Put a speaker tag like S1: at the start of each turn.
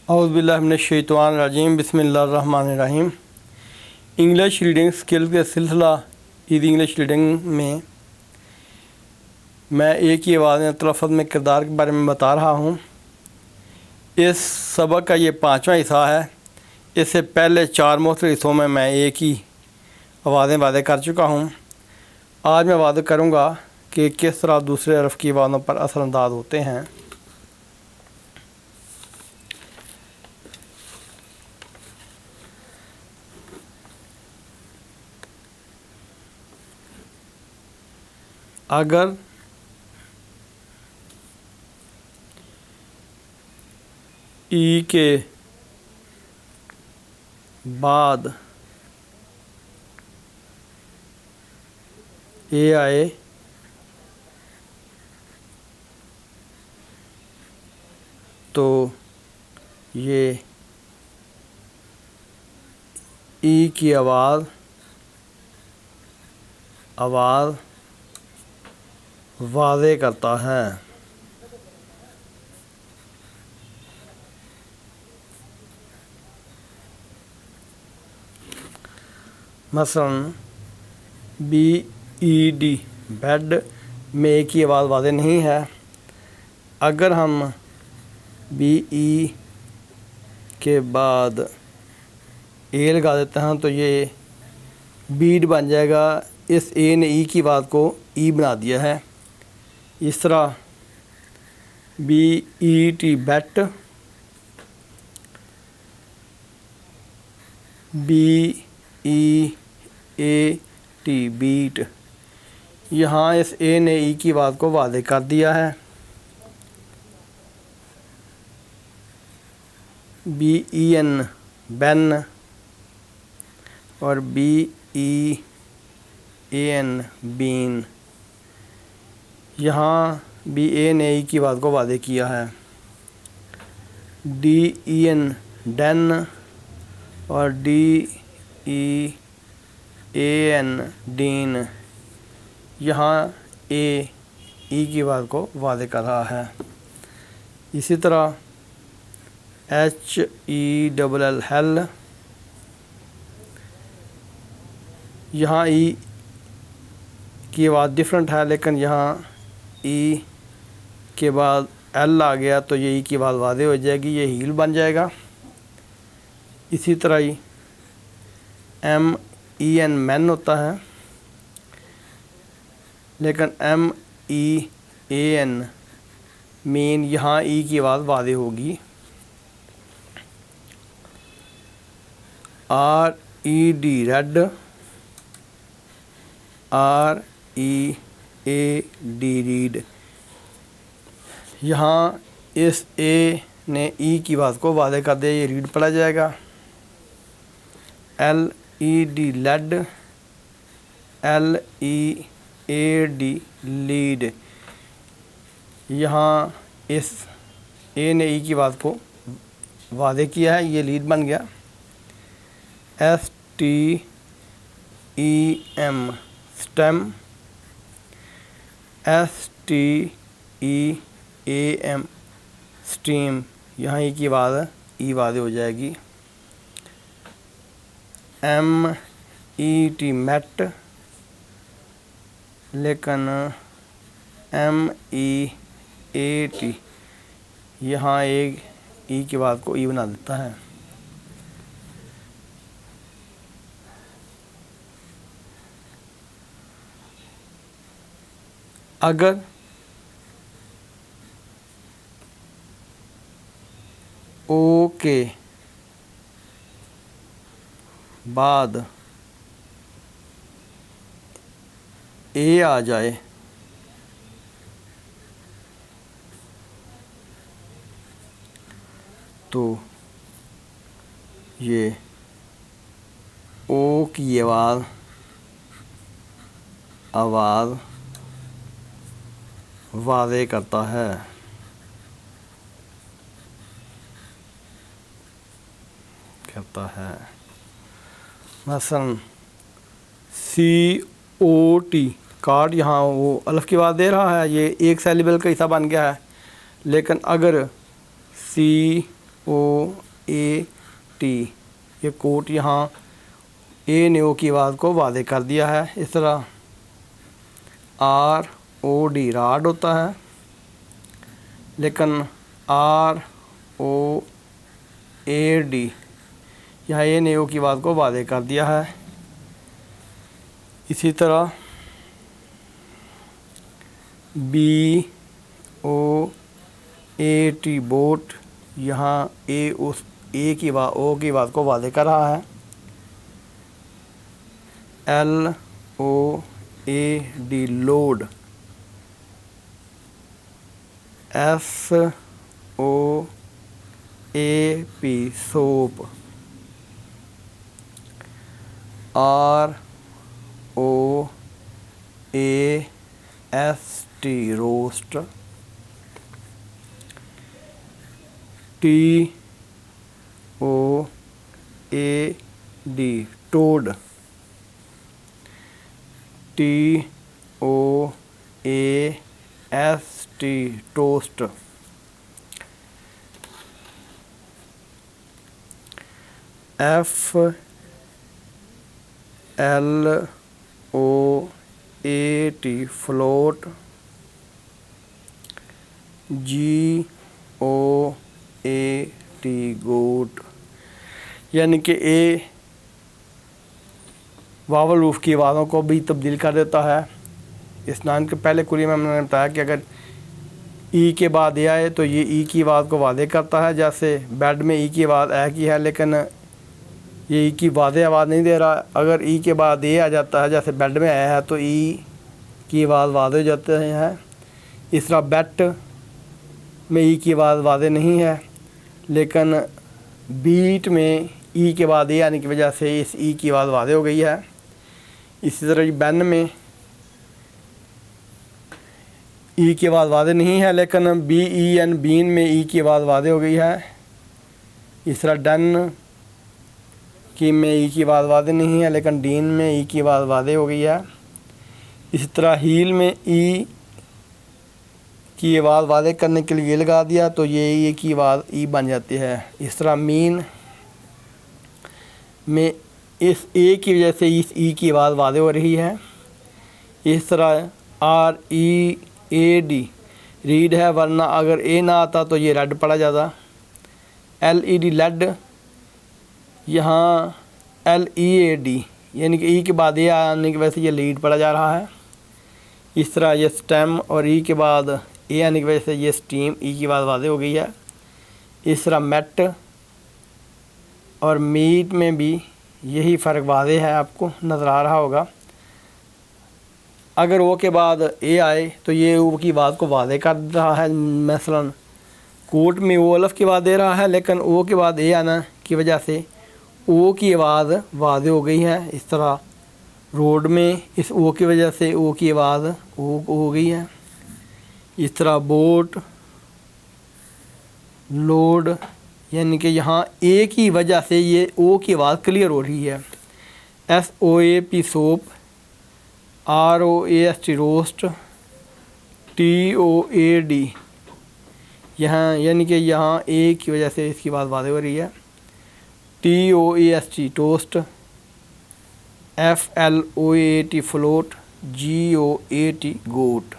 S1: औज़ुबिल्लाहि मिनश्शैतानिर्रजीम बिस्मिल्लाहिर्रहमानिर्रहीम। English reading skill के सिलसिला इज़ इंग्लिश रीडिंग में मैं एक ही आवाज़ में तलफ़्फ़ुज़ में किरदार के बारे में बता रहा हूँ। इस सबक का ये 5वां हिस्सा है। इससे पहले 4 मुख्तलिफ़ हिस्सों में मैं एक ही आवाज़ें वाज़े कर चुका हूँ। आज मैं वाज़े करूँगा कि किस तरह दूसरे हरफ की आवाज़ों पर असरअंदाज होते हैं। अगर ई के बाद ए आए तो ये ई की आवाज़ वाज़े करता है। मसलन बी ई डी बेड में एक ही आवाज़ वाज़े नहीं है। अगर हम बी ई के बाद ए लगा देते हैं तो ये बीड बन जाएगा। इस ए ने ई की आवाज़ को ई बना दिया है। इस तरह B E T bet, B E A T beat, यहाँ इस ए ने ई की आवाज़ को वाज़े कर दिया है। बी ई एन बैन और B E A N bean, यहाँ बी ए ने ई की आवाज़ को वाज़े किया है। डी ई एन डैन और D E A N dean, यहाँ ए ई की आवाज़ को वाज़े कर रहा है। इसी तरह H E double L hello, यहाँ ई की आवाज़ डिफरेंट है, लेकिन यहाँ ई के बाद एल आ गया तो ये ई की आवाज़ वाज़े हो जाएगी, ये हील बन जाएगा। इसी तरह ही एम ई एन मैन होता है, लेकिन M E A N mean, यहाँ ई की आवाज़ वाज़े होगी। R E D red, R E A D read, यहाँ इस ए ने ई की आवाज़ को वाज़े कर दिया, ये रीड पढ़ा जाएगा। L E D led, L E A D lead, यहाँ इस ए ने ई की आवाज़ को वाज़े किया है, ये लीड बन गया। S T E M stem, S T E A M steam, यहाँ ई की आवाज़ ई वाज़े हो जाएगी। एम ई टी मेट, लेकिन एम ई ए टी, यहाँ एक ई की आवाज़ को ई बना देता है। अगर ओ के बाद ए आ जाए तो ये ओ की आवाज़ वाज़े करता है। मसलन सी ओ टी कार्ड, यहाँ वो अलफ की आवाज़ दे रहा है, ये एक सेलिबल का हिस्सा बन गया है। लेकिन अगर सी ओ ए टी, ये कोट यहाँ ए ने ओ की आवाज़ को वादे कर दिया है। इस तरह आर ओ डी राड होता है, लेकिन आर ओ ए डी यहाँ ए ने ओ की आवाज़ को वादे कर दिया है। इसी तरह B O A T boat, यहाँ ए उस ए की ओ की आवाज़ को वादे कर रहा है। L O A D load, S O A P soap, R O A S T roast, T O A D toad, T O A S T toast, F L O A T float, G O A T goat, यानी कि ए vowel roof की आवाज़ों को भी तब्दील कर देता है। इस नाम के पहले कुरिया में हमने बताया कि अगर ई के बाद ए आए तो ये ई की आवाज़ को वादे करता है। जैसे बेड में ई की आवाज़ ए की है, लेकिन ये ई की वादे आवाज़ नहीं दे रहा। अगर ई के बाद ए आ जाता है, जैसे बेड में आया है, तो ई की आवाज़ वादे हो जाते हैं। इस तरह बेट में ई की आवाज़ वादे नहीं है, लेकिन बीट में ई के बाद ए आने की वजह से इस ई की आवाज़ वादे हो गई है। इसी तरह बैन में ई की आवाज़ वादे नहीं है, लेकिन बी ई एन बीन में ई की आवाज़ वादे हो गई है। इस तरह डन की में ई की आवाज़ वादे नहीं है, लेकिन डीन में ई की आवाज़ वादे हो गई है। इसी तरह हील में ई की आवाज़ वादे करने के लिए लगा दिया तो ये ई की आवाज़ ई बन जाती है। इस तरह मीन में इस ए की वजह से इस ई की आवाज़ वादे हो रही है। इस तरह R E A D read है, वरना अगर ए ना आता तो ये रेड पड़ा जाता। एल ई डी लेड, यहाँ एल ई ए डी यानी कि ई के बाद ए आने की वजह से ये लीड पड़ा जा रहा है। इस तरह ये स्टेम और ई के बाद ए आने की वजह से ये स्टीम ई की आवाज़ वादे हो गई है। इस तरह मेट और मीट में भी यही फ़र्क वादे है, आपको नज़र आ रहा होगा। अगर ओ के बाद ए आए तो ये ओ की आवाज़ को वादे कर रहा है। मसलन कोट में ओ अलफ़ की आवाज़ दे रहा है, लेकिन ओ के बाद ए आना की वजह से ओ की आवाज़ वादे हो गई है। इस तरह रोड में इस ओ की वजह से ओ की आवाज़ ओ हो गई है। इस तरह बोट लोड, यानी कि यहाँ ए की वजह से ये ओ की आवाज़ क्लियर हो रही है। S O A P soap, R O A S T roast, T O A D यहाँ यानी कि यहाँ ए की वजह से इसकी आवाज़ वादे हो रही है। T O A S T toast, F L O A T float, G O A T goat.